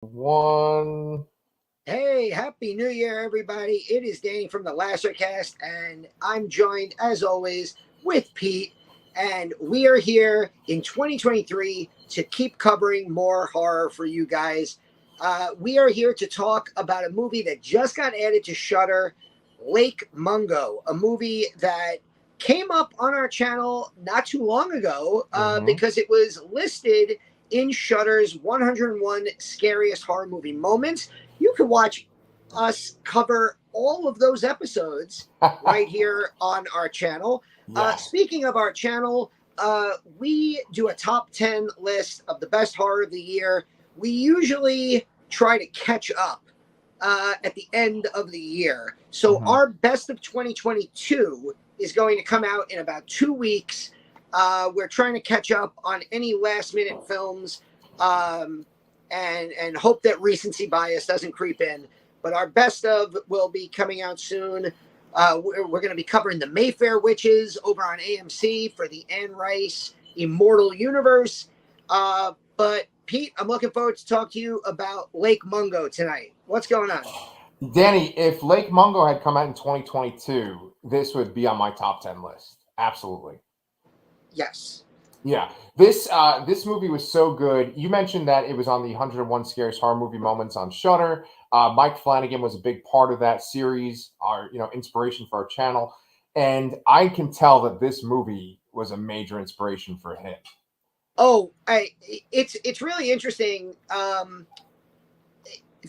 One. Hey, Happy New Year, everybody. It is Danny from the Lassercast, and I'm joined, as always, with Pete. And we are here in 2023 to keep covering more horror for you guys. We are here to talk about a movie that just got added to Shudder, Lake Mungo, a movie that came up on our channel not too long ago Mm-hmm. because it was listed in Shudder's 101 Scariest Horror Movie Moments. You can watch us cover all of those episodes right here on our channel. Yes. Speaking of our channel, we do a top 10 list of the best horror of the year. We usually try to catch up at the end of the year. So Mm-hmm. our best of 2022 is going to come out in about 2 weeks. We're trying to catch up on any last minute films. And hope that recency bias doesn't creep in. But our best of will be coming out soon. We're going to be covering the Mayfair Witches over on AMC for the Anne Rice Immortal Universe. But Pete, I'm looking forward to talk to you about Lake Mungo tonight. What's going on? Danny, if Lake Mungo had come out in 2022, this would be on my top 10 list. Absolutely. Yes. Yeah. This movie was so good. You mentioned that it was on the 101 Scariest Horror Movie Moments on Shudder. Mike Flanagan was a big part of that series, our inspiration for our channel. And I can tell that this movie was a major inspiration for him. Oh, it's really interesting.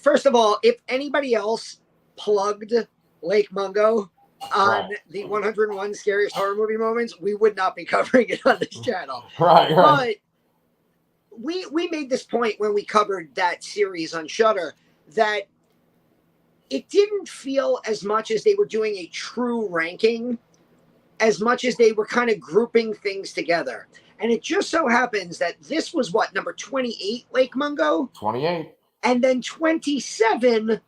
First of all, if anybody else plugged Lake Mungo on Right. the 101 Scariest Horror Movie Moments, we would not be covering it on this channel. Right, right. But we made this point when we covered that series on Shudder that it didn't feel as much as they were doing a true ranking, as much as they were kind of grouping things together. And it just so happens that this was what, number 28, Lake Mungo? 28. And then 27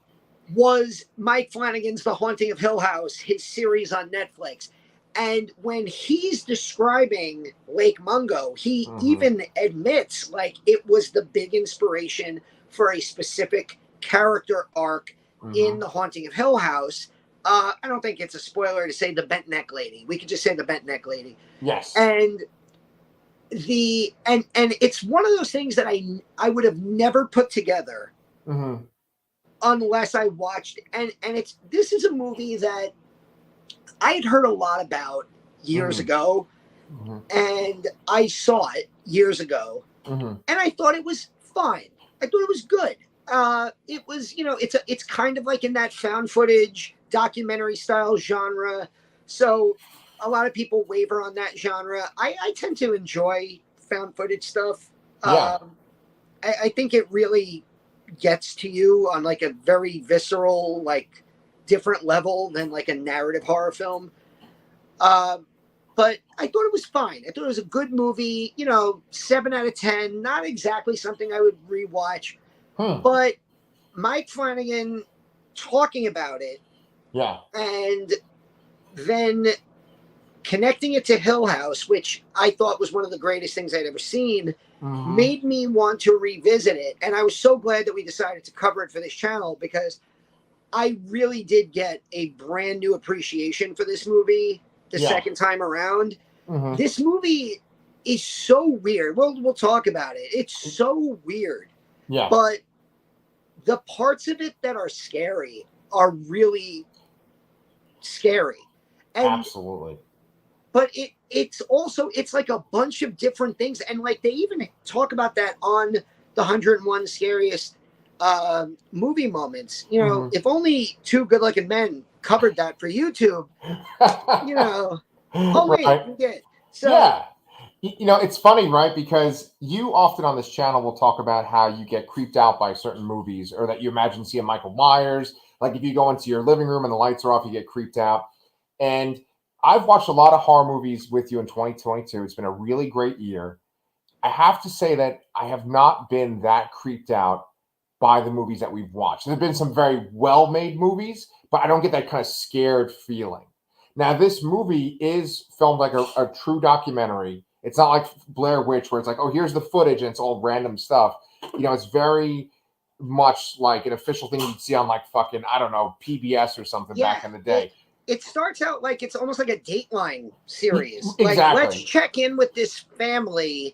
was Mike Flanagan's The Haunting of Hill House, his series on Netflix. And when he's describing Lake Mungo, he Mm-hmm. even admits like it was the big inspiration for a specific character arc in Mm-hmm. The Haunting of Hill House. I don't think it's a spoiler to say the bent neck lady. We could just say the bent neck lady. Yes. And and it's one of those things that I would have never put together Mm-hmm. unless I watched, and it's this is a movie that I had heard a lot about years Mm-hmm. ago, Mm-hmm. and I saw it years ago, Mm-hmm. and I thought it was fine. I thought it was good. It was, it's kind of like in that found footage documentary style genre. So a lot of people waver on that genre. I tend to enjoy found footage stuff. Yeah. I think it really gets to you on like a very visceral, like different level than like a narrative horror film. Uh, but I thought it was fine. I thought it was a good movie. 7 out of 10. Not exactly something I would rewatch, Hmm. but Mike Flanagan talking about it Yeah. and then connecting it to Hill House, which I thought was one of the greatest things I'd ever seen, Mm-hmm. made me want to revisit it. And I was so glad that we decided to cover it for this channel because I really did get a brand new appreciation for this movie the Yeah. second time around. Mm-hmm. This movie is so weird. We'll talk about it. It's so weird, Yeah. but the parts of it that are scary are really scary. And Absolutely. but it's also it's like a bunch of different things, and like they even talk about that on the 101 scariest movie moments. Mm-hmm. If only two good looking men covered that for YouTube, you know oh wait, Right. we did. So Yeah. It's funny, right? Because you often on this channel will talk about how you get creeped out by certain movies or that you imagine seeing Michael Myers. Like if you go into your living room and the lights are off, you get creeped out. And I've watched a lot of horror movies with you in 2022. It's been a really great year. I have to say that I have not been that creeped out by the movies that we've watched. There have been some very well made movies, but I don't get that kind of scared feeling. Now, this movie is filmed like a true documentary. It's not like Blair Witch, where it's like, oh, here's the footage and it's all random stuff. It's very much like an official thing you'd see on like fucking, I don't know, PBS or something back in the day. It starts out like it's almost like a Dateline series. Exactly. Like, let's check in with this family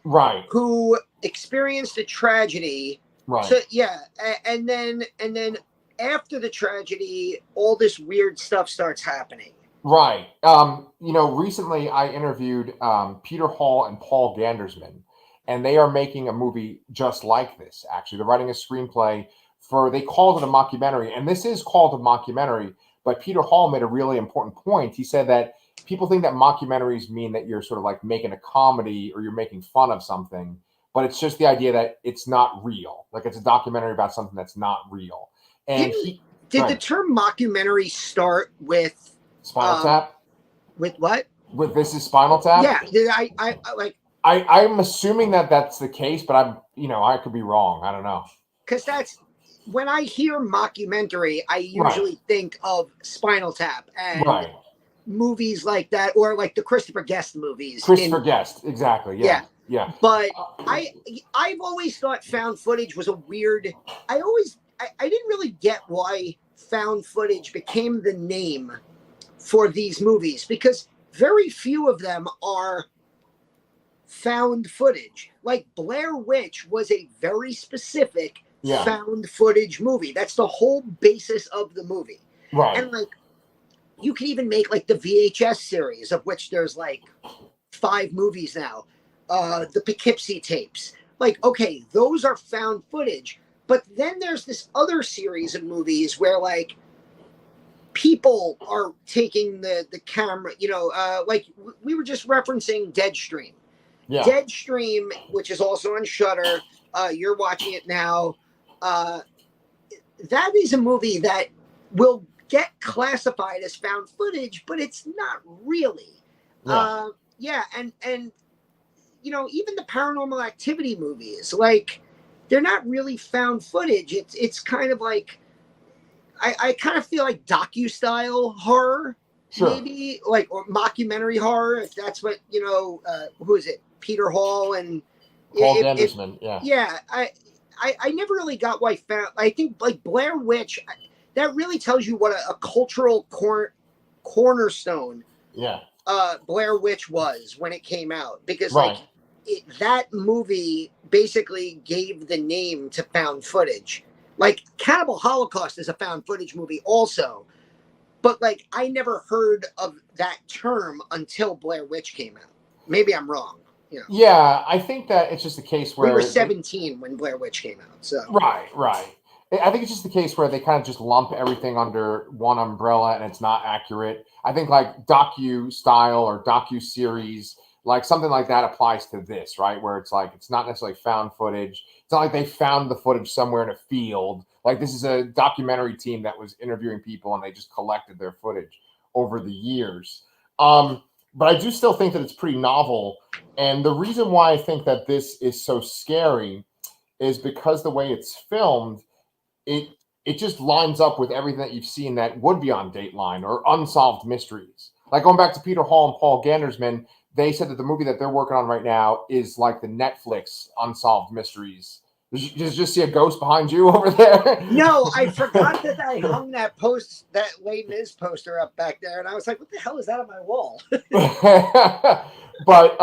who experienced a tragedy. Right. So, and then after the tragedy, all this weird stuff starts happening. Right. Recently I interviewed Peter Hall and Paul Gandersman, and they are making a movie just like this. Actually, they're writing a screenplay they called it a mockumentary, and this is called a mockumentary. But Peter Hall made a really important point. He said that people think that mockumentaries mean that you're sort of like making a comedy or you're making fun of something, but it's just the idea that it's not real. Like it's a documentary about something that's not real. And did the term mockumentary start with Spinal Tap? With what? With This Is Spinal Tap? Yeah. I'm assuming that that's the case, but I could be wrong. I don't know. Because that's when I hear mockumentary, I usually think of Spinal Tap and movies like that, or like the Christopher Guest movies. Guest, exactly. Yeah. But I've always thought found footage was a weird. I didn't really get why found footage became the name for these movies, because very few of them are found footage. Like Blair Witch was a very specific found footage movie. That's the whole basis of the movie. Right. And like you can even make like the VHS series, of which there's like 5 movies now. The Poughkeepsie tapes. Like, okay, those are found footage. But then there's this other series of movies where like people are taking the camera, like we were just referencing Deadstream. Yeah. Deadstream, which is also on Shudder. You're watching it now. That is a movie that will get classified as found footage, but it's not really. And even the Paranormal Activity movies, like they're not really found footage. It's kind of like I kind of feel like docu-style horror, maybe, like, or mockumentary horror, if that's what, who is it? Peter Hall and Paul Gandersman, I never really got why I think like Blair Witch, that really tells you what a cultural cornerstone Blair Witch was when it came out, because that movie basically gave the name to found footage. Like Cannibal Holocaust is a found footage movie also, but like I never heard of that term until Blair Witch came out. Maybe I'm wrong. Yeah, I think that it's just a case where we were 17 when Blair Witch came out. So right. I think it's just the case where they kind of just lump everything under one umbrella and it's not accurate. I think like docu-style or docu-series, like something like that applies to this, right? Where it's like, it's not necessarily found footage. It's not like they found the footage somewhere in a field. Like this is a documentary team that was interviewing people and they just collected their footage over the years. But I do still think that it's pretty novel. And the reason why I think that this is so scary is because the way it's filmed, it just lines up with everything that you've seen that would be on Dateline or Unsolved Mysteries. Like going back to Peter Hall and Paul Gandersman, they said that the movie that they're working on right now is like the Netflix Unsolved Mysteries. Did you just see a ghost behind you over there? No, I forgot that I hung that Les Mis poster up back there, and I was like, "What the hell is that on my wall?" But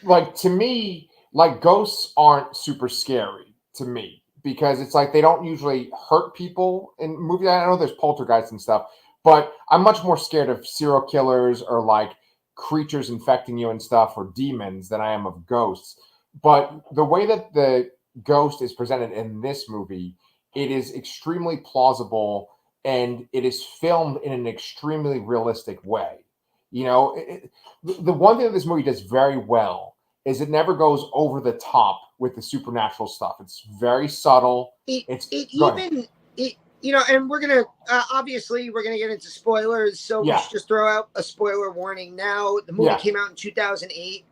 like to me, like ghosts aren't super scary to me because it's like they don't usually hurt people in movies. I know there's poltergeists and stuff, but I'm much more scared of serial killers or like creatures infecting you and stuff or demons than I am of ghosts. But the way that the ghost is presented in this movie, it is extremely plausible and it is filmed in an extremely realistic way. The one thing that this movie does very well is it never goes over the top with the supernatural stuff. It's very subtle. And we're gonna obviously we're gonna get into spoilers, so we should just throw out a spoiler warning now. The movie came out in 2008.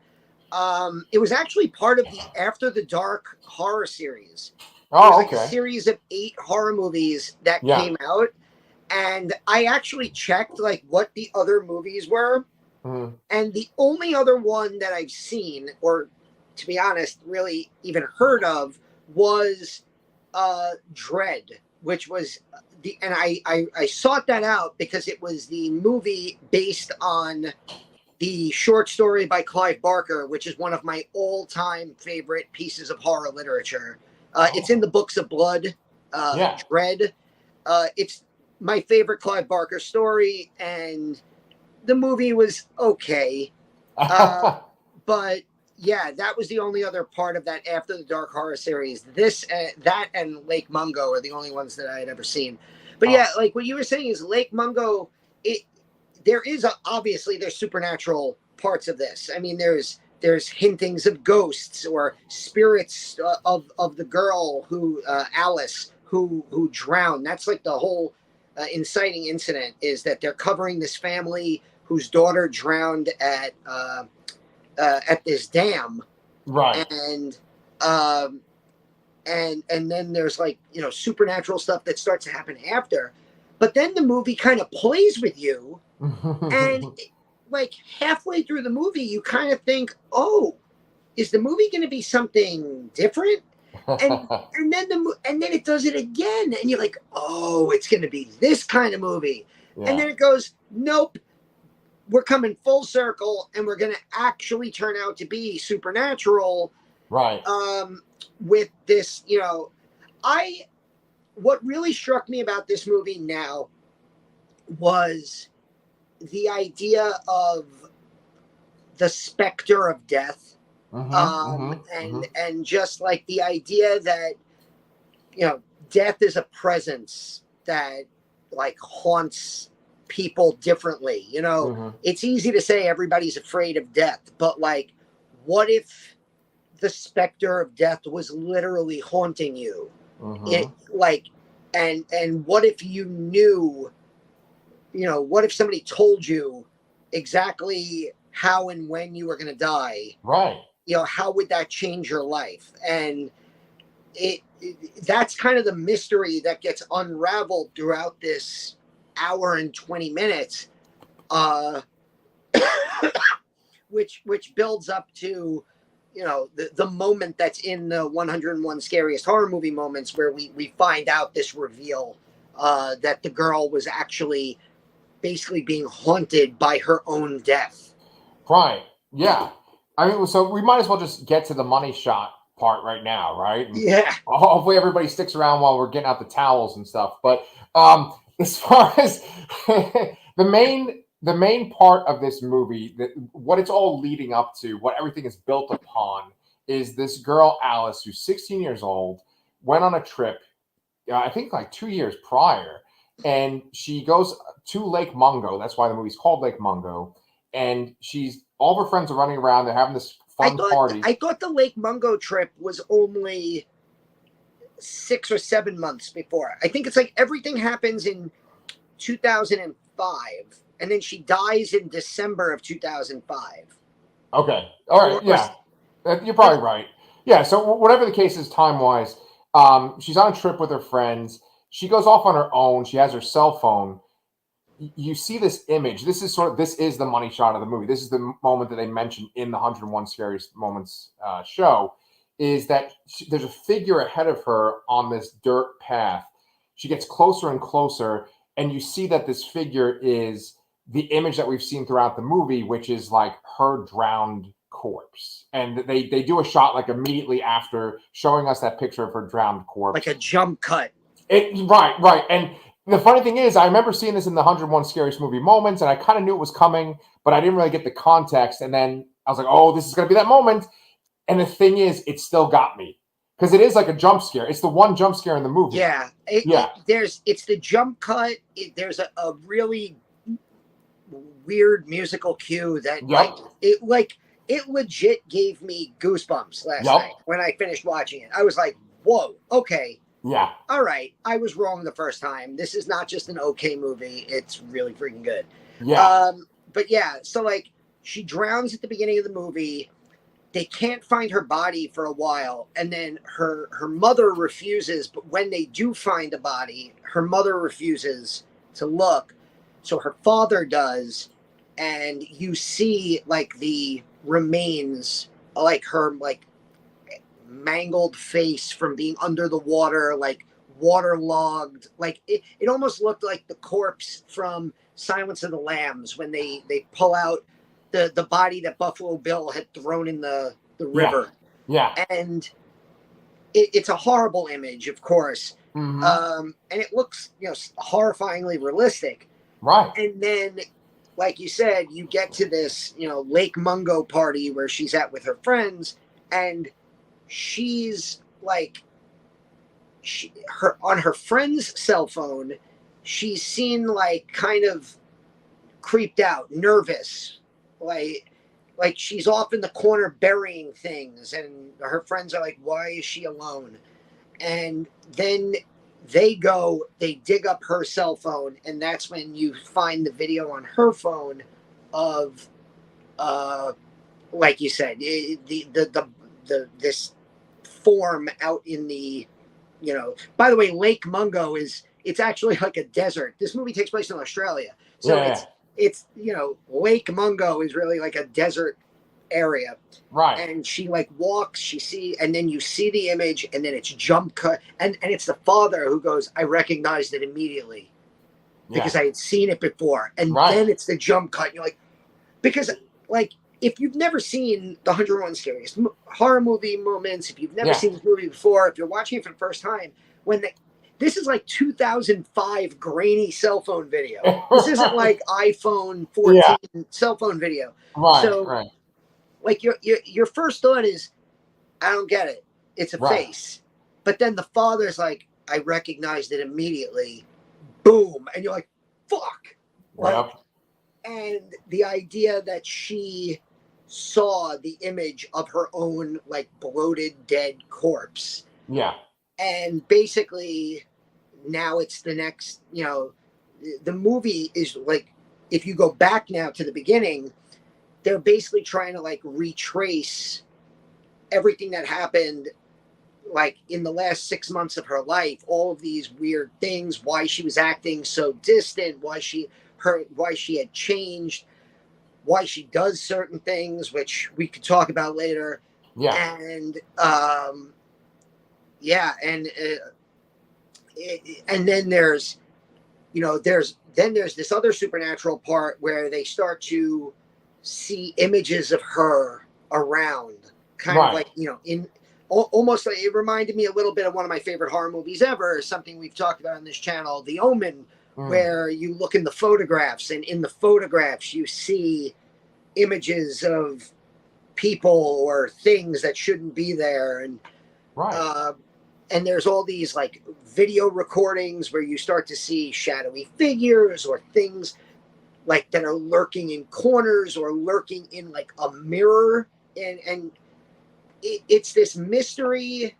It was actually part of the After the Dark horror series. A series of 8 horror movies that came out, and I actually checked like what the other movies were, and the only other one that I've seen, or to be honest, really even heard of, was Dread, which was and I sought that out because it was the movie based on the short story by Clive Barker, which is one of my all-time favorite pieces of horror literature. It's in the Books of Blood, Yeah. Dread. It's my favorite Clive Barker story, and the movie was okay. But yeah, that was the only other part of that After the Dark horror series. This, that, and Lake Mungo are the only ones that I had ever seen. But yeah, like what you were saying is Lake Mungo. There is obviously there's supernatural parts of this. I mean, there's hintings of ghosts or spirits of the girl who Alice who drowned. That's like the whole inciting incident is that they're covering this family whose daughter drowned at this dam, right? And then there's like supernatural stuff that starts to happen after, but then the movie kind of plays with you, and like halfway through the movie, you kind of think, oh, is the movie going to be something different? And then it does it again, and you're like, oh, it's going to be this kind of movie, and then it goes, nope. We're coming full circle, and we're going to actually turn out to be supernatural. Right. With this, what really struck me about this movie now was the idea of the specter of death. And just like the idea that, death is a presence that like haunts people differently. It's easy to say everybody's afraid of death, but like, what if the specter of death was literally haunting you? It like, and what if you knew, what if somebody told you exactly how and when you were going to die? Right. How would that change your life? And that's kind of the mystery that gets unraveled throughout this hour and 20 minutes, which builds up to, the moment that's in the 101 Scariest Horror Movie Moments, where we find out this reveal that the girl was actually basically being haunted by her own death. Right. Yeah. I mean, so we might as well just get to the money shot part right now, right? Yeah. Hopefully everybody sticks around while we're getting out the towels and stuff. But as far as the main part of this movie, what it's all leading up to, what everything is built upon, is this girl Alice, who's 16 years old, went on a trip, I think like 2 years prior, and she goes to Lake Mungo. That's why the movie's called Lake Mungo. And all of her friends are running around. They're having this fun party. I thought the Lake Mungo trip was only 6 or 7 months before. I think it's like everything happens in 2005, and then she dies in December of 2005. Okay. All right. Yeah. You're probably right. Yeah. So whatever the case is time-wise, she's on a trip with her friends. She goes off on her own. She has her cell phone. You see this image. This is the money shot of the movie. This is the moment that they mentioned in the 101 Scariest Moments show, is that there's a figure ahead of her on this dirt path. She gets closer and closer, and you see that this figure is the image that we've seen throughout the movie, which is like her drowned corpse. And they do a shot like immediately after showing us that picture of her drowned corpse. Like a jump cut. Right. And the funny thing is, I remember seeing this in the 101 Scariest Movie Moments, and I kind of knew it was coming, but I didn't really get the context. And then I was like, oh, this is going to be that moment. And the thing is, it still got me. Because it is like a jump scare. It's the one jump scare in the movie. Yeah. It's the jump cut. There's a really weird musical cue that it legit gave me goosebumps last night when I finished watching it. I was like, whoa, okay. Yeah. All right. I was wrong the first time. This is not just an okay movie. It's really freaking good. Yeah. But yeah, so like she drowns at the beginning of the movie. They can't find her body for a while. And then her mother refuses. But when they do find a body, her mother refuses to look. So her father does. And you see like the remains, like her like mangled face from being under the water, like waterlogged. Like it almost looked like the corpse from Silence of the Lambs when they pull out the body that Buffalo Bill had thrown in the Yeah. river. Yeah. And it's a horrible image, of course. And it looks, horrifyingly realistic. Right. And then, like you said, you get to this, Lake Mungo party where she's at with her friends, and she's like, on her friend's cell phone, she's seen like kind of creeped out, nervous, like she's off in the corner burying things, and her friends are like, why is she alone? And then they dig up her cell phone, and that's when you find the video on her phone of like you said, this form out in the, by the way, Lake Mungo it's actually like a desert. This movie takes place in Australia, so it's Lake Mungo is really like a desert area, right? And she like walks, and then you see the image, and then it's jump cut, and it's the father who goes, I recognized it immediately because I had seen it before, and then it's the jump cut, and you're like, because like if you've never seen the 101 Scariest Horror Movie Moments, if you've never seen this movie before, if you're watching it for the first time, this is like 2005 grainy cell phone video. This isn't like iPhone 14 cell phone video. Right. Like your first thought is, I don't get it. It's a face. But then the father's like, I recognized it immediately. Boom. And you're like, fuck. Yep. And the idea that she saw the image of her own like bloated dead corpse. Yeah. And basically now it's the next, the movie is like, if you go back now to the beginning, they're basically trying to like retrace everything that happened like in the last 6 months of her life, all of these weird things, why she was acting so distant, why she had changed, why she does certain things, which we could talk about later. Yeah. And and then there's this other supernatural part where they start to see images of her around, kind of like, in almost like, it reminded me a little bit of one of my favorite horror movies ever, something we've talked about on this channel, The Omen, where you look in the photographs, and in the photographs you see images of people or things that shouldn't be there, and and there's all these like video recordings where you start to see shadowy figures or things like that are lurking in corners or lurking in like a mirror, and it's this mystery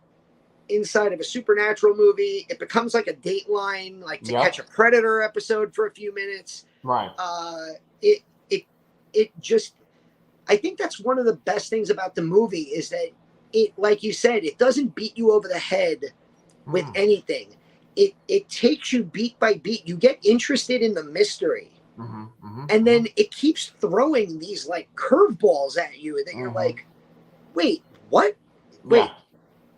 inside of a supernatural movie. It becomes like a Dateline, like To Catch a Predator episode for a few minutes. Right. It just, I think that's one of the best things about the movie is that it, like you said, it doesn't beat you over the head with anything. It takes you beat by beat. You get interested in the mystery. And then it keeps throwing these like curveballs at you that you're like, wait, what? Wait,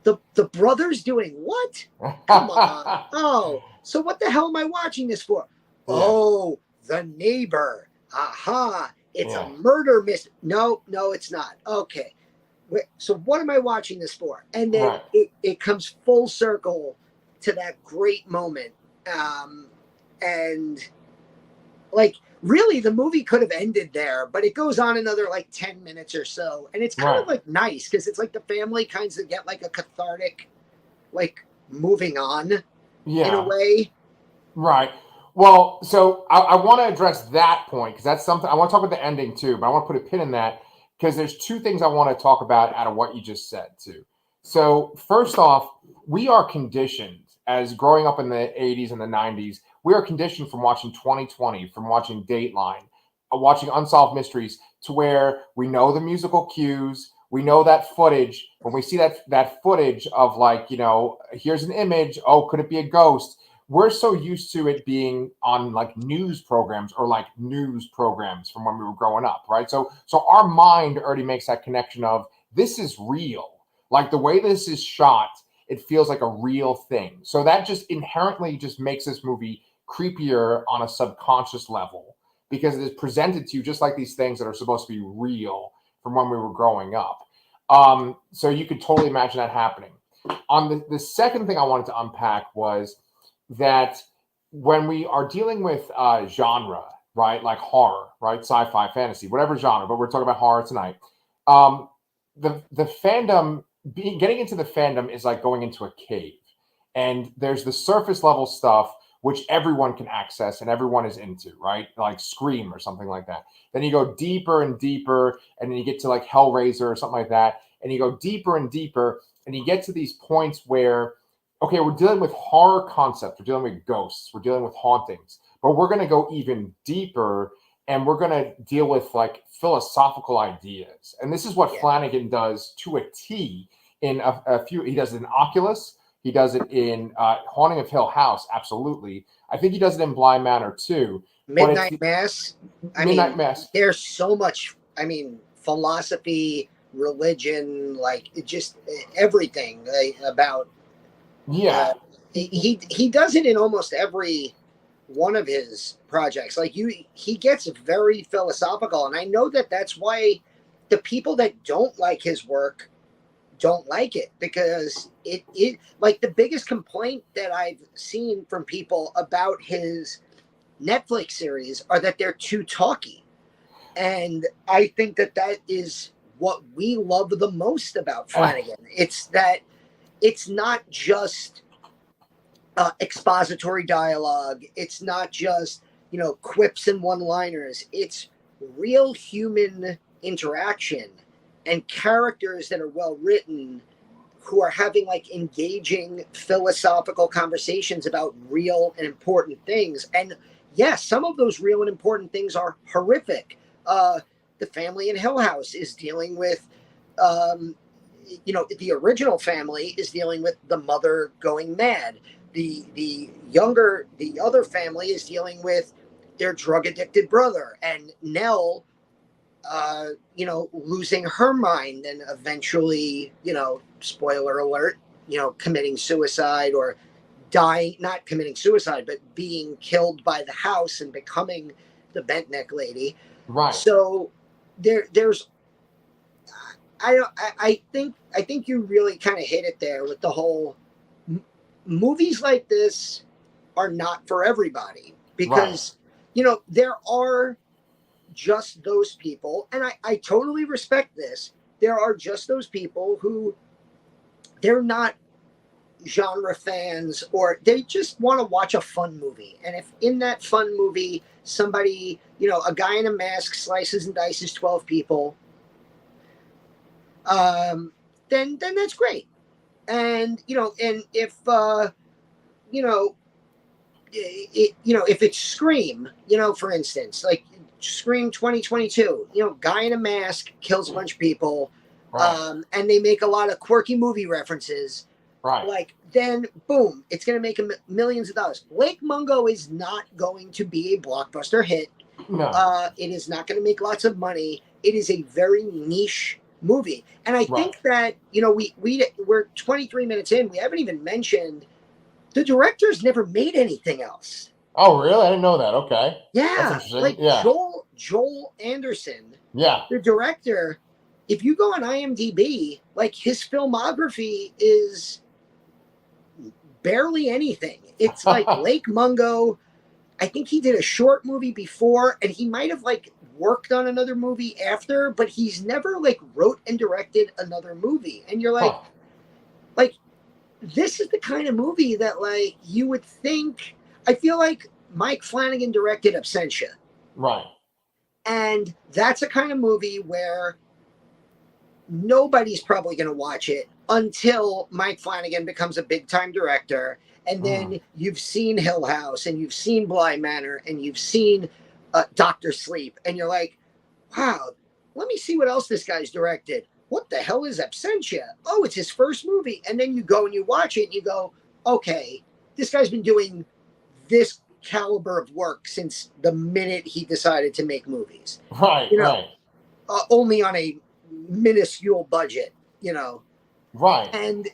the brother's doing what? Come on. Oh, so what the hell am I watching this for? Oh, The Neighbor. Aha. It's a murder mystery. No, it's not. Okay. So what am I watching this for? And then it comes full circle to that great moment. And like, really, the movie could have ended there, but it goes on another like 10 minutes or so. And it's kind of like nice because it's like the family kinds of get like a cathartic, like moving on in a way. Right. Well, so I want to address that point because that's something I want to talk about the ending too, but I want to put a pin in that because there's two things I want to talk about out of what you just said too. So first off, we are conditioned as growing up in the 80s and the 90s. We are conditioned from watching 2020, from watching Dateline, watching Unsolved Mysteries, to where we know the musical cues, we know that footage. When we see that footage of like, here's an image, oh, could it be a ghost? We're so used to it being on like news programs or like news programs from when we were growing up, right? So our mind already makes that connection of this is real. Like the way this is shot, it feels like a real thing. So that just inherently just makes this movie creepier on a subconscious level because it is presented to you just like these things that are supposed to be real from when we were growing up. So you could totally imagine that happening. On the second thing I wanted to unpack was that when we are dealing with genre, right, like horror, right, sci-fi, fantasy, whatever genre, but we're talking about horror tonight. The fandom, getting into the fandom is like going into a cave, and there's the surface level stuff which everyone can access and everyone is into, right? Like Scream or something like that. Then you go deeper and deeper, and then you get to like Hellraiser or something like that, and you go deeper and deeper, and you get to these points where, okay, we're dealing with horror concepts, we're dealing with ghosts, we're dealing with hauntings, but we're going to go even deeper, and we're going to deal with like philosophical ideas. And this is what Flanagan does to a T in a few. He does it in Oculus. He does it in Haunting of Hill House, absolutely. I think he does it in Blind Manor too. Midnight Mass. Midnight Mass. There's so much. I mean, philosophy, religion, like it just everything about. Yeah. He does it in almost every one of his projects. Like he gets very philosophical, and I know that that's why the people that don't like his work don't like it, because it like the biggest complaint that I've seen from people about his Netflix series are that they're too talky. And I think that that is what we love the most about Flanagan. It's that it's not just expository dialogue. It's not just, quips and one-liners. It's real human interaction and characters that are well written, who are having like engaging philosophical conversations about real and important things. And yes, some of those real and important things are horrific. The family in Hill House is dealing with, the original family is dealing with the mother going mad. The other family is dealing with their drug addicted brother, and Nell losing her mind and eventually, spoiler alert, committing suicide, or dying, not committing suicide, but being killed by the house and becoming the bent neck lady. Right. So there's, I think you really kind of hit it there with the whole movies like this are not for everybody, because, there are just those people, and I totally respect this. There are just those people who they're not genre fans, or they just want to watch a fun movie. And if in that fun movie somebody, a guy in a mask slices and dices 12 people, then that's great. And and if if it's Scream, for instance, like Scream 2022, guy in a mask kills a bunch of people, right. And they make a lot of quirky movie references, right? Like, then boom, it's going to make millions of dollars. Lake Mungo is not going to be a blockbuster hit. No. It is not going to make lots of money. It is a very niche movie, and I think that we're 23 minutes in. We haven't even mentioned the director's never made anything else. Oh, really? I didn't know that. Okay. Yeah. Like Joel Anderson. Yeah. The director, if you go on IMDb, like his filmography is barely anything. It's like Lake Mungo. I think he did a short movie before, and he might have like worked on another movie after, but he's never like wrote and directed another movie. And you're like, this is the kind of movie that like you would think. I feel like Mike Flanagan directed Absentia. Right. And that's a kind of movie where nobody's probably going to watch it until Mike Flanagan becomes a big time director. And then you've seen Hill House, and you've seen Bly Manor, and you've seen Dr. Sleep. And you're like, wow, let me see what else this guy's directed. What the hell is Absentia? Oh, it's his first movie. And then you go and you watch it and you go, okay, this guy's been doing this caliber of work since the minute he decided to make movies. Right, right. Only on a minuscule budget, Right. And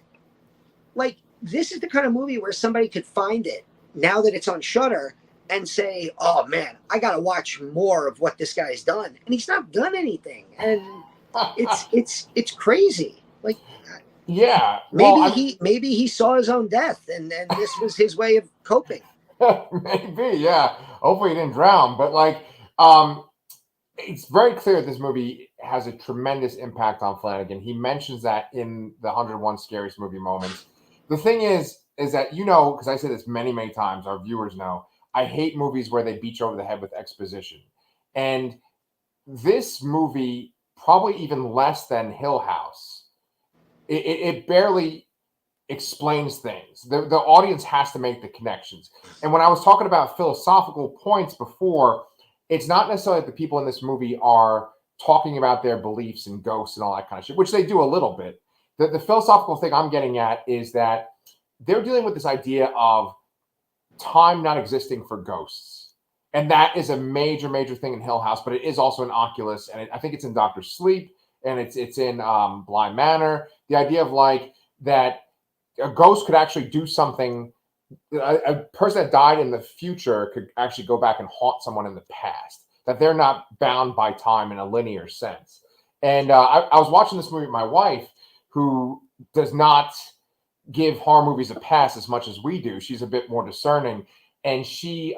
like, this is the kind of movie where somebody could find it now that it's on Shudder and say, "Oh man, I got to watch more of what this guy's done." And he's not done anything, and it's crazy. Like, Yeah. Well, maybe he saw his own death, and this was his way of coping. maybe, yeah. Hopefully he didn't drown. But like, um, it's very clear this movie has a tremendous impact on Flanagan. He mentions that in the 101 Scariest Movie Moments. The thing is that, you know, because I say this many, many times, our viewers know, I hate movies where they beat you over the head with exposition. And this movie, probably even less than Hill House, it barely explains things. The audience has to make the connections. And when I was talking about philosophical points before, it's not necessarily that the people in this movie are talking about their beliefs and ghosts and all that kind of shit, which they do a little bit. The philosophical thing I'm getting at is that they're dealing with this idea of time not existing for ghosts. And that is a major, major thing in Hill House, but it is also in Oculus, and I think it's in Doctor Sleep, and it's in Bly Manor. The idea of like that a ghost could actually do something. A person that died in the future could actually go back and haunt someone in the past. That they're not bound by time in a linear sense. And I was watching this movie with my wife, who does not give horror movies a pass as much as we do. She's a bit more discerning, and she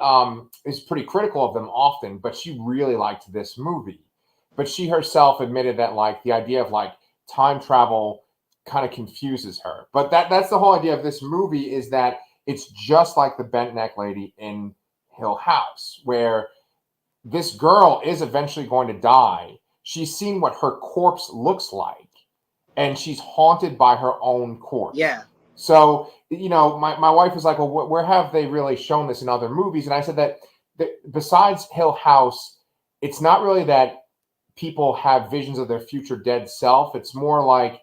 is pretty critical of them often. But she really liked this movie. But she herself admitted that like the idea of like time travel kind of confuses her. But that's the whole idea of this movie, is that it's just like the bent neck lady in Hill House, where this girl is eventually going to die. She's seen what her corpse looks like, and she's haunted by her own corpse. Yeah. So, you know, my wife was like, well, where have they really shown this in other movies? And I said that besides Hill House, it's not really that people have visions of their future dead self. It's more like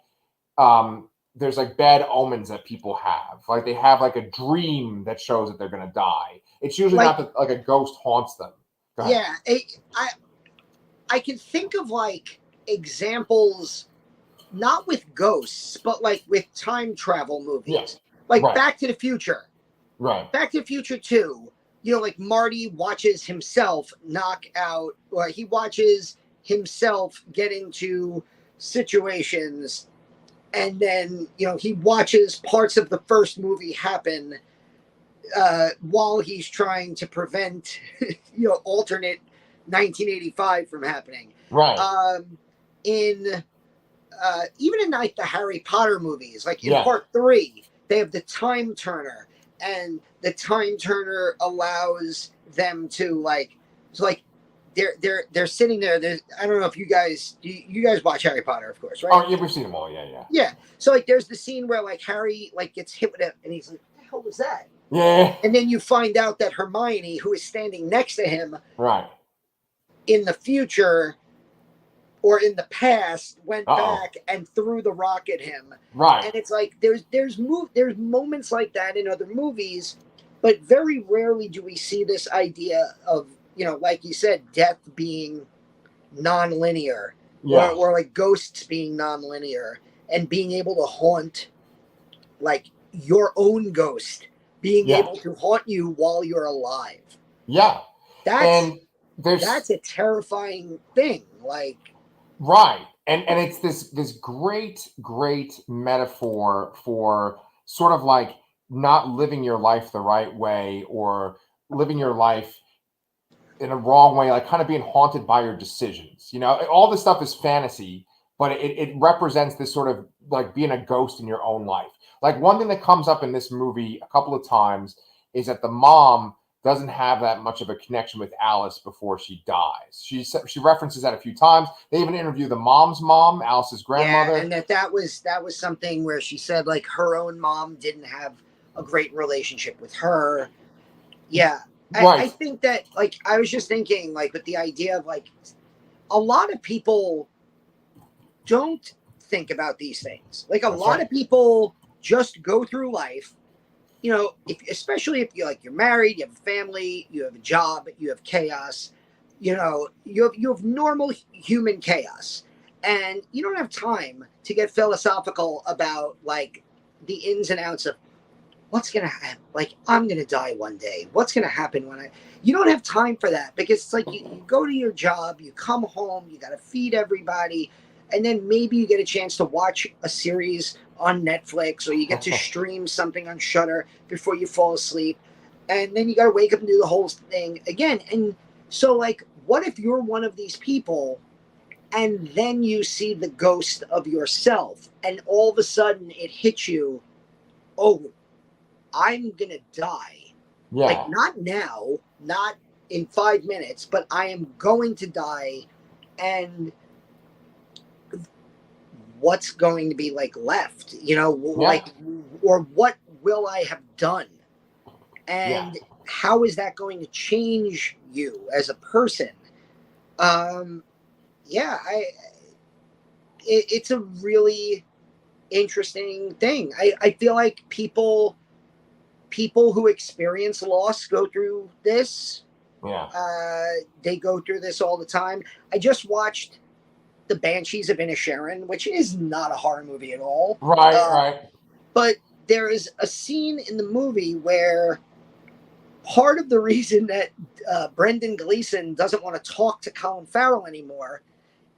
there's like bad omens that people have. Like they have like a dream that shows that they're going to die. It's usually Like, not that like a ghost haunts them. Yeah. I can think of like examples, not with ghosts, but like with time travel movies. Yes. Like Right. Back to the Future. Right. Back to the Future 2, you know, like Marty watches himself knock out, or he watches himself get into situations, and then, you know, he watches parts of the first movie happen while he's trying to prevent, you know, alternate 1985 from happening. Right. In even in like the Harry Potter movies, like in Yeah. part 3, they have the time turner, and the time turner allows them to like, so like they're sitting there. I don't know if you guys watch Harry Potter, of course, right? Oh yeah, we've seen them all. Yeah. Yeah. So like there's the scene where like Harry like gets hit with it, and he's like, "What the hell was that?" Yeah. And then you find out that Hermione, who is standing next to him, Right. in the future or in the past, went Uh-oh. back and threw the rock at him. Right. And it's like there's moments like that in other movies, but very rarely do we see this idea of, you know, like you said, death being non-linear, Yeah. or like ghosts being non-linear, and being able to haunt like your own ghost, being Yeah. able to haunt you while you're alive. Yeah. That's There's a terrifying thing. Like, right. And it's this great metaphor for sort of like not living your life the right way, or living your life in a wrong way, like kind of being haunted by your decisions. You know, all this stuff is fantasy, but it represents this sort of like being a ghost in your own life. Like one thing that comes up in this movie a couple of times is that the mom doesn't have that much of a connection with Alice before she dies. She references that a few times. They even interview the mom's mom, Alice's grandmother. yeah, and that was something where she said like her own mom didn't have a great relationship with her. Yeah. Right. I think that, like, I was just thinking, like, with the idea of like a lot of people don't think about these things. Like a That's lot right. of people just go through life, you know, especially if you're married, you have a family, you have a job, you have chaos, you know, you have normal human chaos. and you don't have time to get philosophical about like the ins and outs of what's gonna happen. Like, I'm gonna die one day. What's gonna happen when I? You don't have time for that because it's like you go to your job, you come home, you gotta feed everybody, and then maybe you get a chance to watch a series on Netflix or you get to stream something on Shutter before you fall asleep, and then you gotta wake up and do the whole thing again. And so, like, what if you're one of these people? And then you see the ghost of yourself, and all of a sudden it hits you. Oh, I'm gonna die. Yeah. Like, not now, not in 5 minutes, but I am going to die. And what's going to be like left? Like, or what will I have done? And how is that going to change you as a person? It's a really interesting thing. I feel like people who experience loss go through this. Yeah. They go through this all the time. I just watched The Banshees of Inisherin, which is not a horror movie at all. Right. But there is a scene in the movie where part of the reason that Brendan Gleeson doesn't want to talk to Colin Farrell anymore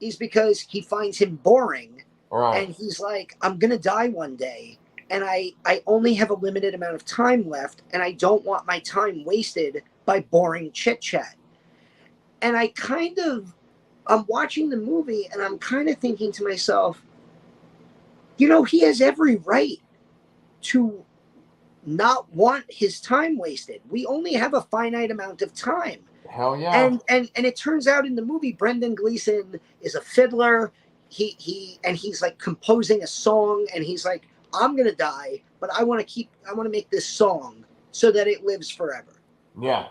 is because he finds him boring. Right. And he's like, I'm going to die one day. And I only have a limited amount of time left, and I don't want my time wasted by boring chit chat. And I'm watching the movie, and I'm kind of thinking to myself, he has every right to not want his time wasted. We only have a finite amount of time. Hell yeah. And it turns out in the movie, Brendan Gleeson is a fiddler. He's like composing a song, and he's like, I'm gonna die, but I want to make this song so that it lives forever. Yeah.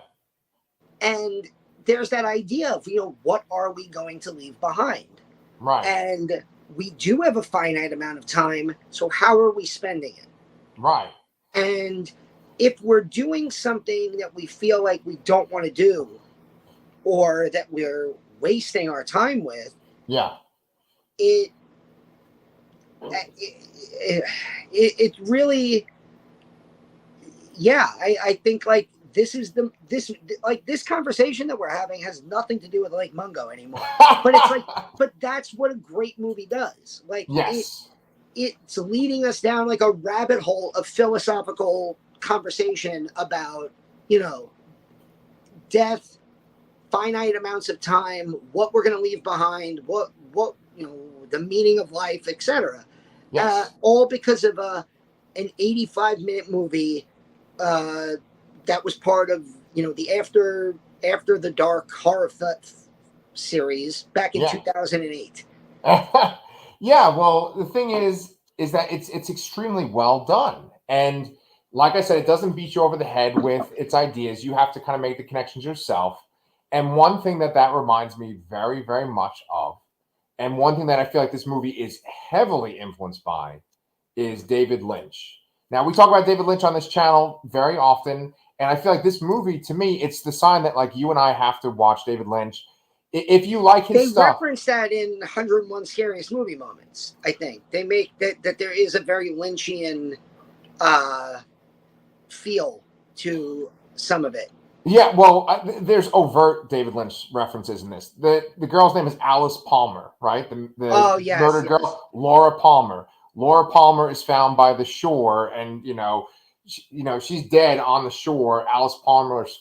And there's that idea of, what are we going to leave behind? Right. And we do have a finite amount of time, so how are we spending it? Right. And if we're doing something that we feel like we don't want to do, or that we're wasting our time with, it really, I think like this conversation that we're having has nothing to do with Lake Mungo anymore. But it's like, but that's what a great movie does. Like, it's leading us down like a rabbit hole of philosophical conversation about, death, finite amounts of time, what we're going to leave behind, what the meaning of life, etc. All because of an 85-minute movie that was part of the After the Dark horror series back in 2008. Yeah, well, the thing is that it's extremely well done, and like I said, it doesn't beat you over the head with its ideas. You have to kind of make the connections yourself. And one thing that reminds me very, very much of, and one thing that I feel like this movie is heavily influenced by, is David Lynch. Now, we talk about David Lynch on this channel very often, and I feel like this movie, to me, it's the sign that like you and I have to watch David Lynch. If you like his stuff. They reference that in 101 Scariest Movie Moments, I think. They make that there is a very Lynchian feel to some of it. Yeah, well, there's overt David Lynch references in this. The girl's name is Alice Palmer, right? The murdered girl, Laura Palmer. Laura Palmer is found by the shore, and she's dead on the shore. Alice Palmer is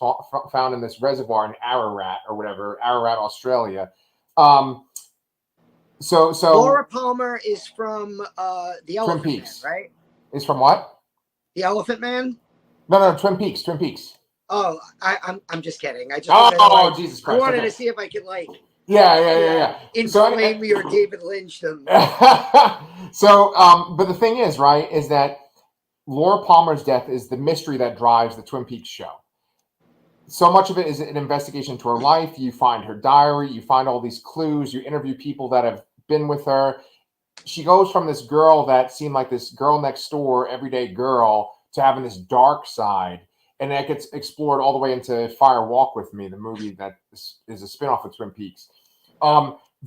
found in this reservoir in Ararat or whatever, Ararat, Australia. So Laura Palmer is from the Elephant Man, right? Is from what? The Elephant Man? No, Twin Peaks. Oh, I'm just kidding. I just Jesus Christ! I wanted to see if I could inflame your David Lynch them. But the thing is, right, is that Laura Palmer's death is the mystery that drives the Twin Peaks show. So much of it is an investigation into her life. You find her diary, you find all these clues, you interview people that have been with her. She goes from this girl that seemed like this girl next door, everyday girl, to having this dark side. And that gets explored all the way into Fire Walk with Me, the movie that is a spinoff of Twin Peaks.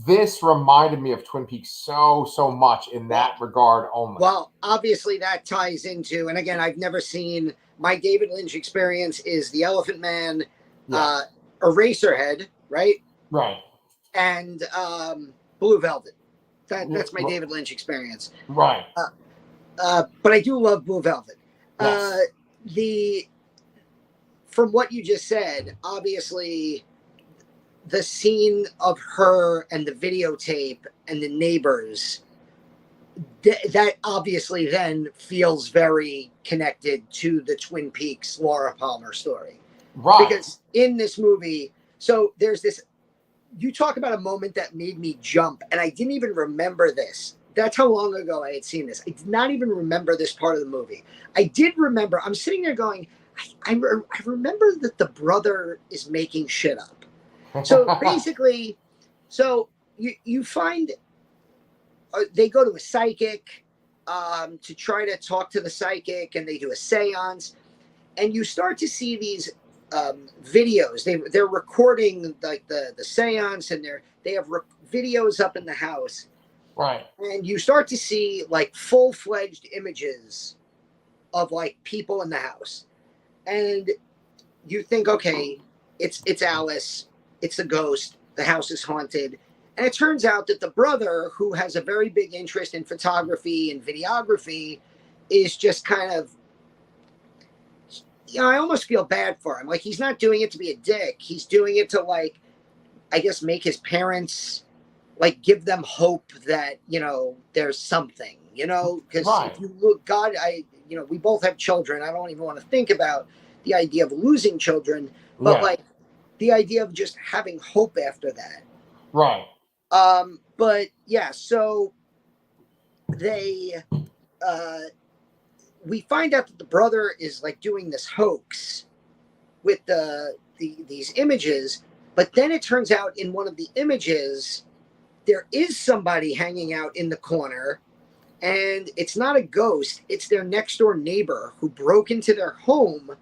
this reminded me of Twin Peaks so much in that regard only. Well, obviously that ties into, and again, I've never seen, my David Lynch experience is The Elephant Man, Eraserhead, right? Right. And Blue Velvet. That's my David Lynch experience. Right. But I do love Blue Velvet. Yes. From what you just said, obviously the scene of her and the videotape and the neighbors, that obviously then feels very connected to the Twin Peaks Laura Palmer story. Right. Because in this movie, so there's this, you talk about a moment that made me jump, and I didn't even remember this. That's how long ago I had seen this. I did not even remember this part of the movie. I did remember, I'm sitting there going, I remember that the brother is making shit up. So basically, you find they go to a psychic to try to talk to the psychic, and they do a seance, and you start to see these videos. They're recording like the seance, and they have videos up in the house, right? And you start to see like full-fledged images of like people in the house, and you think, okay, it's Alice. It's a ghost. The house is haunted. And it turns out that the brother, who has a very big interest in photography and videography, is just kind of, I almost feel bad for him. Like, he's not doing it to be a dick. He's doing it to, like, I guess make his parents, like, give them hope that, there's something, because if you look, God, we both have children. I don't even want to think about the idea of losing children, but like, the idea of just having hope after that. Right. But yeah, so they, we find out that the brother is like doing this hoax with these images, but then it turns out in one of the images, there is somebody hanging out in the corner, and it's not a ghost. It's their next door neighbor who broke into their home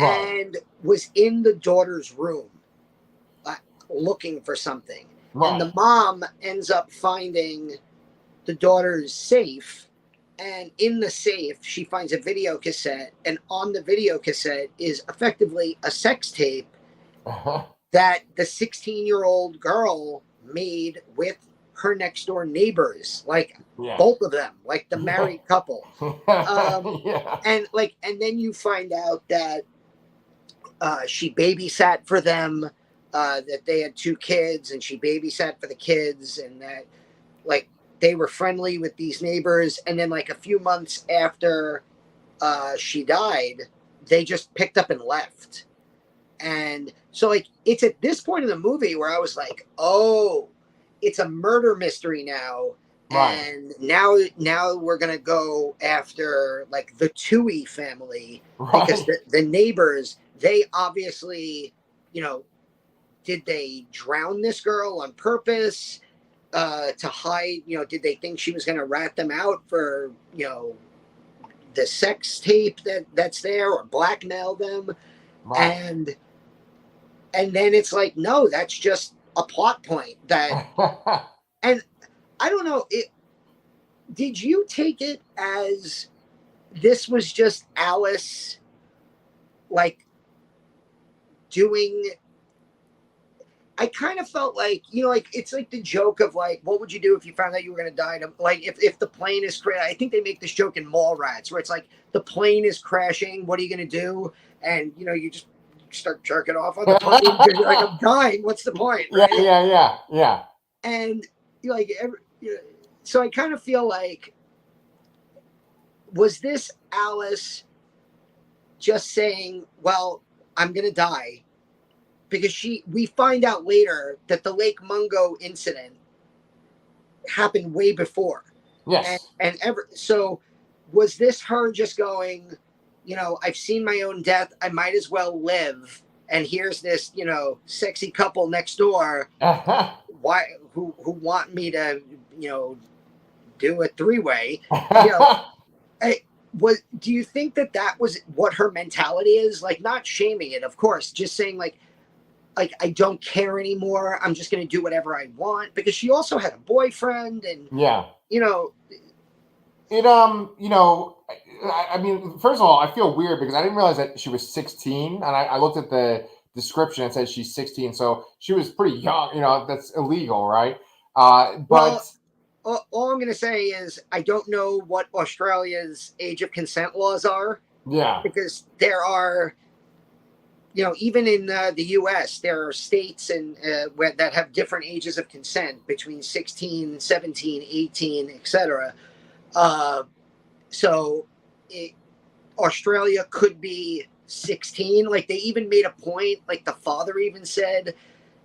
and was in the daughter's room looking for something. And the mom ends up finding the daughter's safe, and in the safe she finds a video cassette, and on the video cassette is effectively a sex tape that the 16-year-old girl made with her next door neighbors, like both of them, like the married couple. And then you find out that she babysat for them, that they had 2 kids, and she babysat for the kids, and that like they were friendly with these neighbors. And then like a few months after she died, they just picked up and left. And so like, it's at this point in the movie where I was like, oh, it's a murder mystery now. And now we're going to go after like the Toohey family, because the neighbors, they obviously, did they drown this girl on purpose to hide? Did they think she was going to rat them out for, the sex tape that's there, or blackmail them? And then it's like, no, that's just a plot point that, and I don't know, did you take it as this was just Alice, like, doing, I kind of felt like, like, it's like the joke of like, what would you do if you found out you were going to die? Like, if the plane is I think they make this joke in Mallrats, where it's like, the plane is crashing, what are you going to do? And, you just start jerking off on the plane. You're like, I'm dying, what's the point? Right? Yeah. And, like, so I kind of feel like, was this Alice just saying, well, I'm going to die? Because we find out later that the Lake Mungo incident happened way before. Yes. So was this her just going, I've seen my own death, I might as well live. And here's this, sexy couple next door, who want me to, do a 3-way. Do you think that was what her mentality is? Like, not shaming it, of course, just saying like, like I don't care anymore. I'm just going to do whatever I want, because she also had a boyfriend, and Yeah. you know, It you know, I mean, first of all, I feel weird because I didn't realize that she was 16, and I looked at the description. It says she's 16, so she was pretty young. You know, that's illegal, right? But well, all I'm going to say is I don't know what Australia's age of consent laws are, yeah, because there are, even in the U.S., there are states that have different ages of consent between 16, 17, 18, etc. Uh, so it, Australia could be 16. Like they even made a point, like the father even said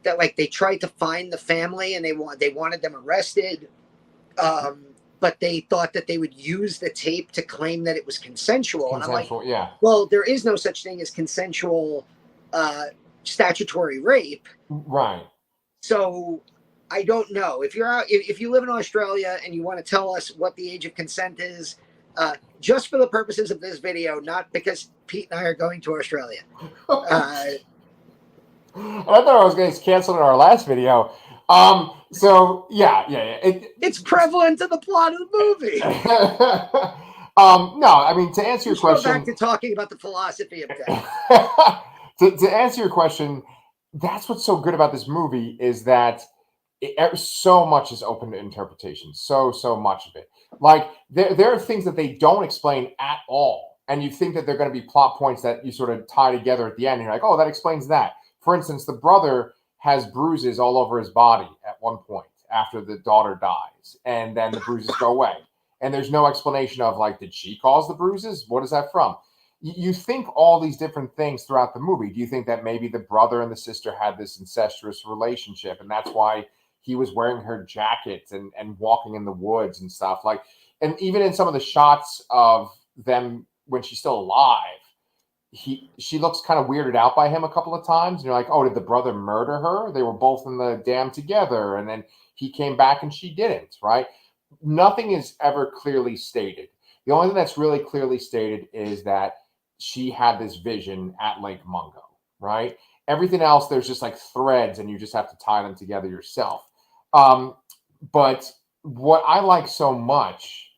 that like they tried to find the family and they wanted them arrested. Um, but they thought that they would use the tape to claim that it was consensual. And I'm like, consensual. Yeah, well, there is no such thing as consensual uh, statutory rape. right. So I don't know if you're out, if you live in Australia and you want to tell us what the age of consent is, just for the purposes of this video, not because Pete and I are going to Australia. And I thought I was getting canceled in our last video. So yeah. It's prevalent to the plot of the movie. No, I mean, to answer your question, go back to talking about the philosophy of death. to answer your question, that's what's so good about this movie is that so much is open to interpretation. So much of it. Like there are things that they don't explain at all, and you think that they're going to be plot points that you sort of tie together at the end. And you're like, oh, that explains that. For instance, the brother has bruises all over his body at one point after the daughter dies, and then the bruises go away. And there's no explanation of like, did she cause the bruises? What is that from? You think all these different things throughout the movie. Do you think that maybe the brother and the sister had this incestuous relationship, and that's why he was wearing her jacket and walking in the woods and stuff? Like, and even in some of the shots of them when she's still alive, she looks kind of weirded out by him a couple of times, and you're like, oh, did the brother murder her? They were both in the dam together, and then he came back and she didn't, right? Nothing is ever clearly stated. The only thing that's really clearly stated is that she had this vision at Lake Mungo, right? Everything else, there's just like threads, and you just have to tie them together yourself. But what I like so much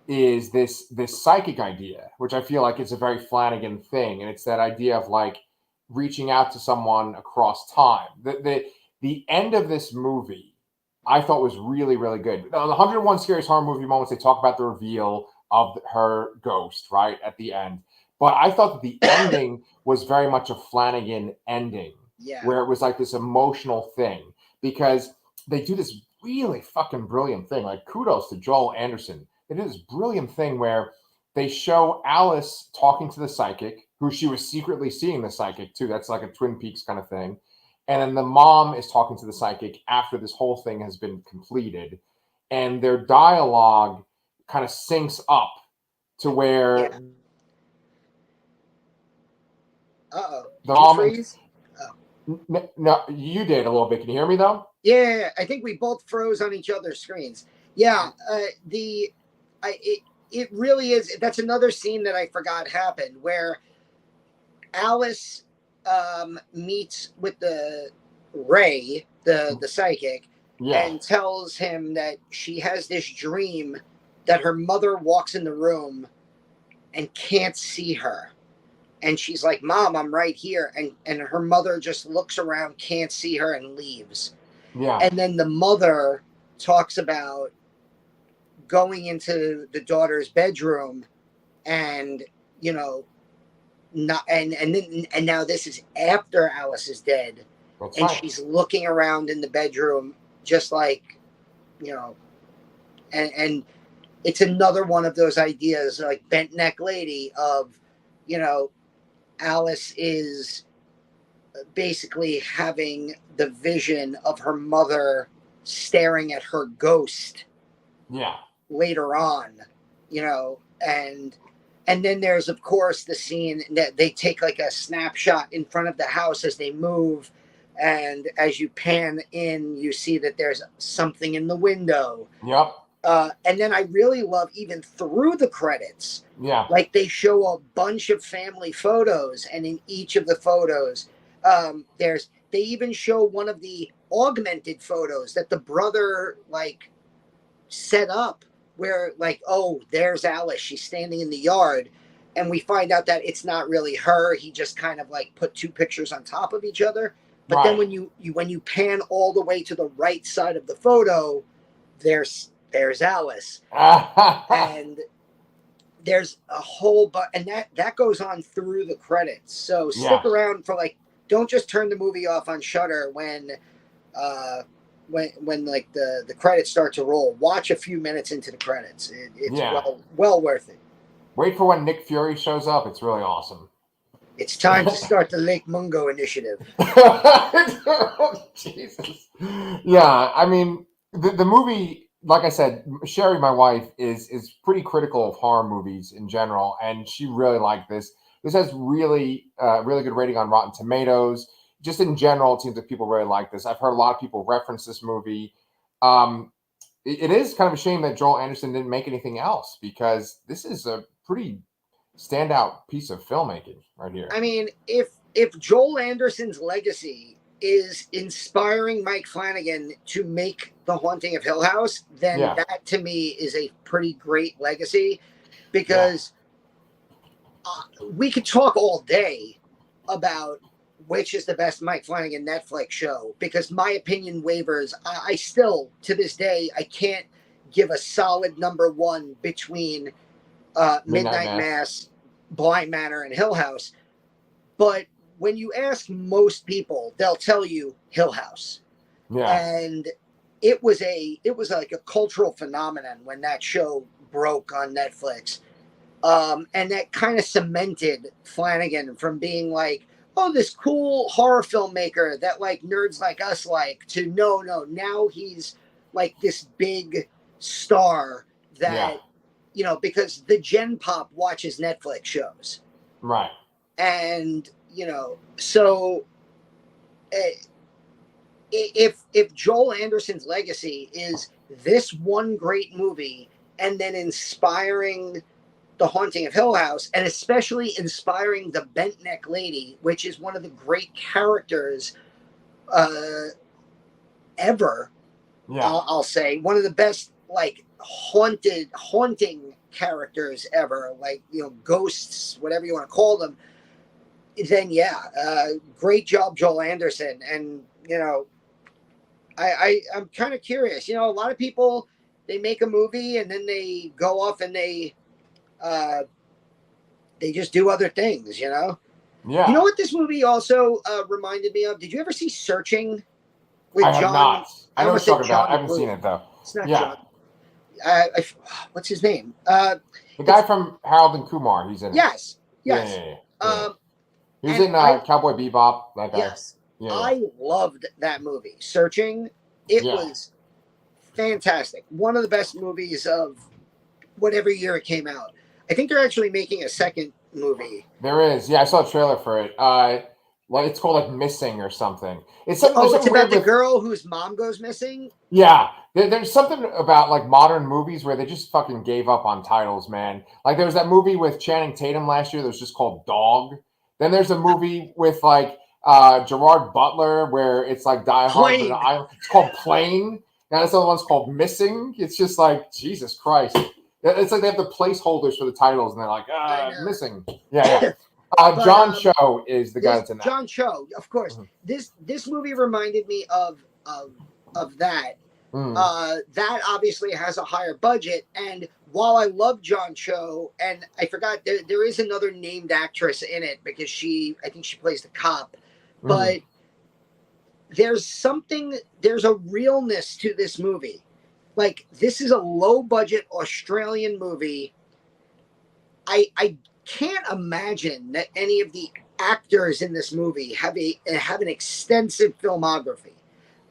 is this psychic idea, which I feel like it's a very Flanagan thing, and it's that idea of like reaching out to someone across time. The end of this movie I thought was really, really good. The 101 Scariest Horror Movie Moments, they talk about the reveal of her ghost right at the end, but I thought that the ending was very much a Flanagan ending, where it was like this emotional thing, because they do this really fucking brilliant thing. Like, kudos to Joel Anderson. They did this brilliant thing where they show Alice talking to the psychic, who she was secretly seeing the psychic too. That's like a Twin Peaks kind of thing. And then the mom is talking to the psychic after this whole thing has been completed. And their dialogue kind of syncs up to where Uh-oh. the Did you mom freeze? No, you did a little bit. Can you hear me though? Yeah, I think we both froze on each other's screens. Yeah, it really is. That's another scene that I forgot happened, where Alice meets with the Ray, the psychic, and tells him that she has this dream that her mother walks in the room and can't see her. And she's like, Mom, I'm right here. And her mother just looks around, can't see her, and leaves. Yeah. And then the mother talks about going into the daughter's bedroom and, not and now this is after Alice is dead. That's and right. She's looking around in the bedroom just like, and it's another one of those ideas like bent neck lady of, Alice is basically having the vision of her mother staring at her ghost later on, and then there's of course the scene that they take like a snapshot in front of the house as they move, and as you pan in you see that there's something in the window. And then I really love, even through the credits, like they show a bunch of family photos, and in each of the photos, they even show one of the augmented photos that the brother like set up where like, oh, there's Alice, she's standing in the yard, and we find out that it's not really her. He just kind of like put two pictures on top of each other. But then when you pan all the way to the right side of the photo, there's Alice. And there's a whole and that goes on through the credits. So stick around for like, don't just turn the movie off on Shudder when like the credits start to roll. Watch a few minutes into the credits. It's well worth it. Wait for when Nick Fury shows up. It's really awesome. It's time to start the Lake Mungo initiative. Jesus. Yeah, I mean, the movie, like I said, Sherry, my wife, is pretty critical of horror movies in general, and she really liked this. This has really good rating on Rotten Tomatoes. Just in general, it seems like people really like this. I've heard a lot of people reference this movie. It is kind of a shame that Joel Anderson didn't make anything else, because this is a pretty standout piece of filmmaking right here. I mean, if Joel Anderson's legacy is inspiring Mike Flanagan to make The Haunting of Hill House, then that to me is a pretty great legacy, because we could talk all day about which is the best Mike Flanagan Netflix show, because my opinion wavers. I still, to this day, I can't give a solid number one between Midnight Mass, Blind Manor, and Hill House. But when you ask most people, they'll tell you Hill House. Yeah. And it was like a cultural phenomenon when that show broke on Netflix. And that kind of cemented Flanagan from being like, oh, this cool horror filmmaker that like nerds like us like, to no, now he's like this big star that, you know, because the Gen Pop watches Netflix shows. Right. And, you know, so if Joel Anderson's legacy is this one great movie and then inspiring The Haunting of Hill House, and especially inspiring the Bent Neck Lady, which is one of the great characters ever. Yeah. I'll say one of the best like haunting characters ever, like, you know, ghosts, whatever you want to call them. Then great job, Joel Anderson. And you know, I'm kind of curious. You know, a lot of people, they make a movie and then they go off and they just do other things, you know? Yeah. You know what this movie also reminded me of? Did you ever see Searching with I have John? not. I know what you're talking about. I haven't Blue. seen it, though. It's not John. What's his name? The guy from Harold and Kumar. He's in it. Yes. Yeah. He was in Cowboy Bebop. That guy. Yes. Yeah. I loved that movie. Searching. It was fantastic. One of the best movies of whatever year it came out. I think they're actually making a second movie. There is. Yeah, I saw a trailer for it. It's called like Missing or something. It's something. It's about the girl whose mom goes missing. Yeah, there's something about like modern movies where they just fucking gave up on titles, man. Like there was that movie with Channing Tatum last year that was just called Dog. Then there's a movie with like Gerard Butler where it's like Die Hard on an Island. It's called Plane. Now this other one's called Missing. It's just like Jesus Christ. It's like they have the placeholders for the titles, and they're like, Missing. Yeah. John Cho is the guy that's in that. John Cho, of course. Mm-hmm. This movie reminded me of that. That obviously has a higher budget, and while I love John Cho, and I forgot there is another named actress in it because I think she plays the cop, but there's a realness to this movie. Like, this is a low budget Australian movie. I can't imagine that any of the actors in this movie have an extensive filmography.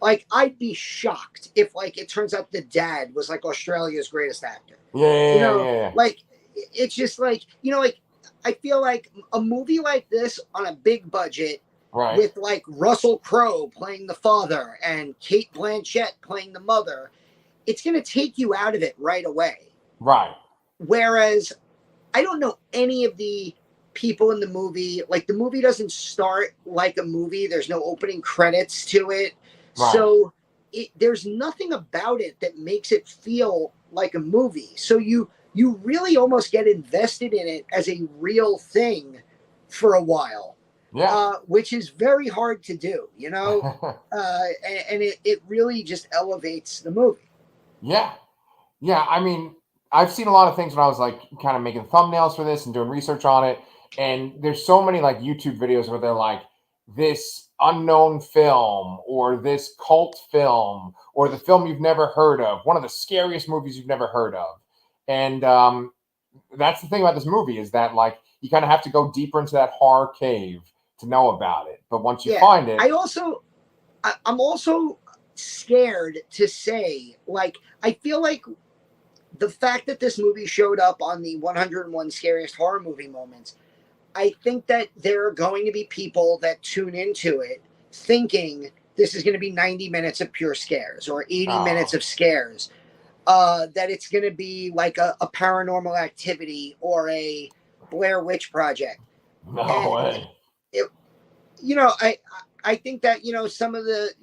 Like, I'd be shocked if like it turns out the dad was like Australia's greatest actor. Yeah. Like, it's just like, you know, like I feel like a movie like this on a big budget, right, with like Russell Crowe playing the father and Cate Blanchett playing the mother, it's going to take you out of it right away. Right. Whereas I don't know any of the people in the movie. Like the movie doesn't start like a movie. There's no opening credits to it. Right. So there's nothing about it that makes it feel like a movie. So you really almost get invested in it as a real thing for a while. Yeah. Which is very hard to do, you know? And it really just elevates the movie. Yeah. Yeah. I mean, I've seen a lot of things when I was like kind of making thumbnails for this and doing research on it. And there's so many like YouTube videos where they're like, this unknown film or this cult film or the film you've never heard of, one of the scariest movies you've never heard of. And that's the thing about this movie is that like you kind of have to go deeper into that horror cave to know about it. But once you find it, I'm also scared to say, like, I feel like the fact that this movie showed up on the 101 Scariest Horror Movie Moments, I think that there are going to be people that tune into it thinking this is going to be 90 minutes of pure scares or 80 minutes of scares. That it's going to be like a Paranormal Activity or a Blair Witch Project. No way. I think that, some of the,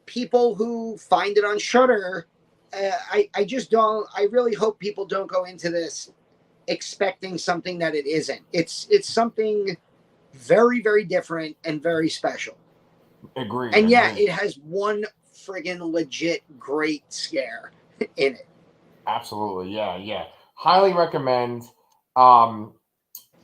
people who find it on Shudder, I really hope people don't go into this expecting something that it isn't. It's something very, very different and very special. Agreed. And yeah, it has one friggin' legit great scare in it. Absolutely. Yeah. Highly recommend.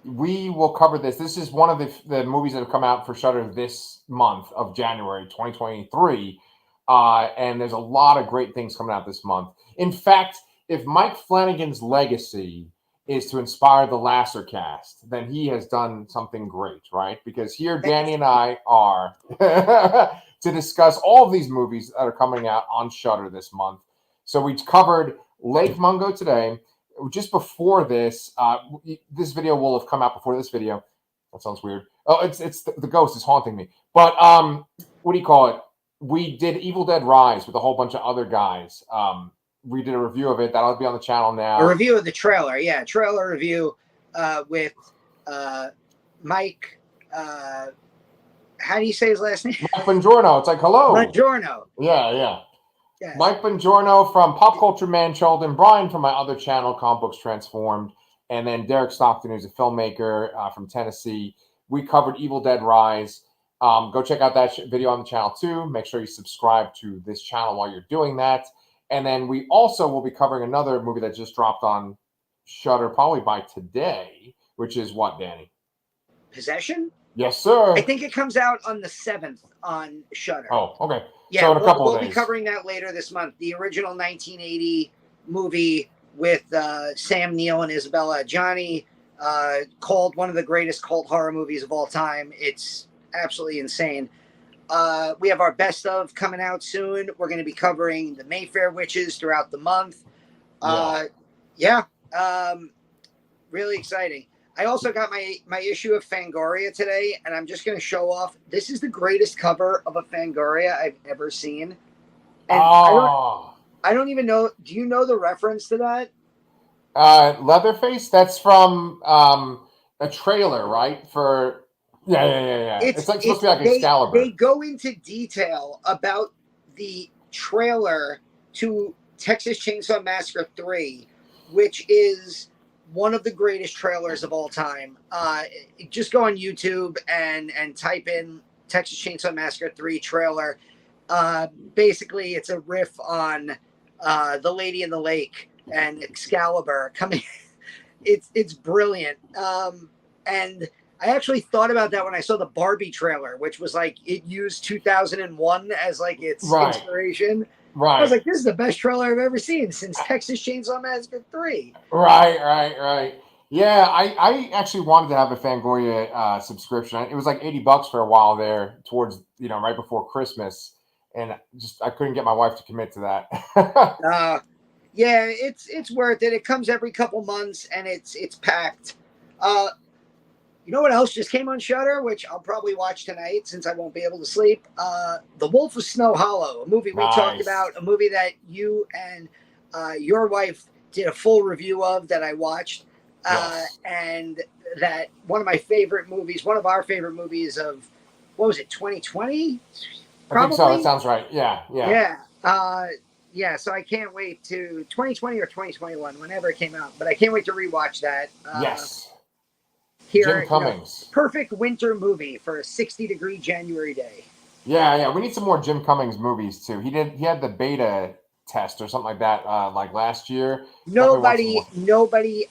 We will cover this. This is one of the movies that have come out for Shudder this month of January 2023. And there's a lot of great things coming out this month. In fact, if Mike Flanagan's legacy is to inspire the Lasser cast, then he has done something great, right? Because here Danny and I are to discuss all of these movies that are coming out on Shudder this month. So we covered Lake Mungo today. Just before this, this video will have come out before this video. That sounds weird. Oh, it's the ghost is haunting me. But what do you call it? We did Evil Dead Rise with a whole bunch of other guys. We did a review of it. That'll be on the channel now. A review of the trailer, yeah, trailer review with Mike. How do you say his last name? Mike Bongiorno. It's like hello. Bongiorno. Yeah. Yes. Mike Bongiorno from Pop Culture Man-Child, and Brian from my other channel, Comic Books Transformed, and then Derek Stockton, who's a filmmaker from Tennessee. We covered Evil Dead Rise. Go check out that video on the channel too. Make sure you subscribe to this channel while you're doing that. And then we also will be covering another movie that just dropped on Shudder probably by today, which is what, Danny? Possession? Yes, sir. I think it comes out on the 7th on Shudder. Oh, okay. Yeah, so in a couple of days. We'll be covering that later this month. The original 1980 movie with Sam Neill and Isabella Adjani, called one of the greatest cult horror movies of all time. It's absolutely insane. We have our best of coming out soon. We're going to be covering the Mayfair Witches throughout the month. Really exciting. I also got my issue of Fangoria today, and I'm just going to show off. This is the greatest cover of a Fangoria I've ever seen. And I don't even know. Do you know the reference to that? Leatherface? That's from a trailer, right? For yeah. It's like supposed to be like Excalibur. They go into detail about the trailer to Texas Chainsaw Massacre 3, which is one of the greatest trailers of all time. Just go on YouTube and type in Texas Chainsaw Massacre 3 trailer. Basically, it's a riff on The Lady in the Lake and Excalibur coming. It's brilliant. And I actually thought about that when I saw the Barbie trailer, which was like it used 2001 as like its inspiration. Right. I was like, this is the best trailer I've ever seen since Texas Chainsaw Massacre 3. Right. Yeah, I actually wanted to have a Fangoria subscription. It was like $80 for a while there towards, right before Christmas. And I couldn't get my wife to commit to that. Yeah, it's worth it. It comes every couple months and it's packed. You know what else just came on Shudder, which I'll probably watch tonight since I won't be able to sleep? The Wolf of Snow Hollow, a movie we talked about, a movie that you and your wife did a full review of that I watched. Yes. And that one of my favorite movies, one of our favorite movies of, what was it, 2020? I think so. That Probably. sounds right. Yeah. Yeah. Yeah. So I can't wait to 2020 or 2021, whenever it came out. But I can't wait to rewatch that. Yes. Jim Here, Cummings. perfect winter movie for a 60-degree January day. Yeah. We need some more Jim Cummings movies too. He had the beta test or something like that, like last year. Definitely want some more.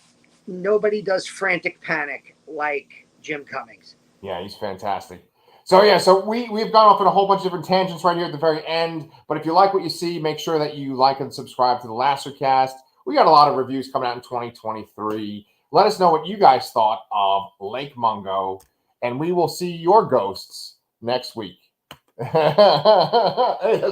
Nobody does Frantic Panic like Jim Cummings. Yeah, he's fantastic. So yeah, so we've gone off on a whole bunch of different tangents right here at the very end. But if you like what you see, make sure that you like and subscribe to the Lassercast. We got a lot of reviews coming out in 2023. Let us know what you guys thought of Lake Mungo, and we will see your ghosts next week.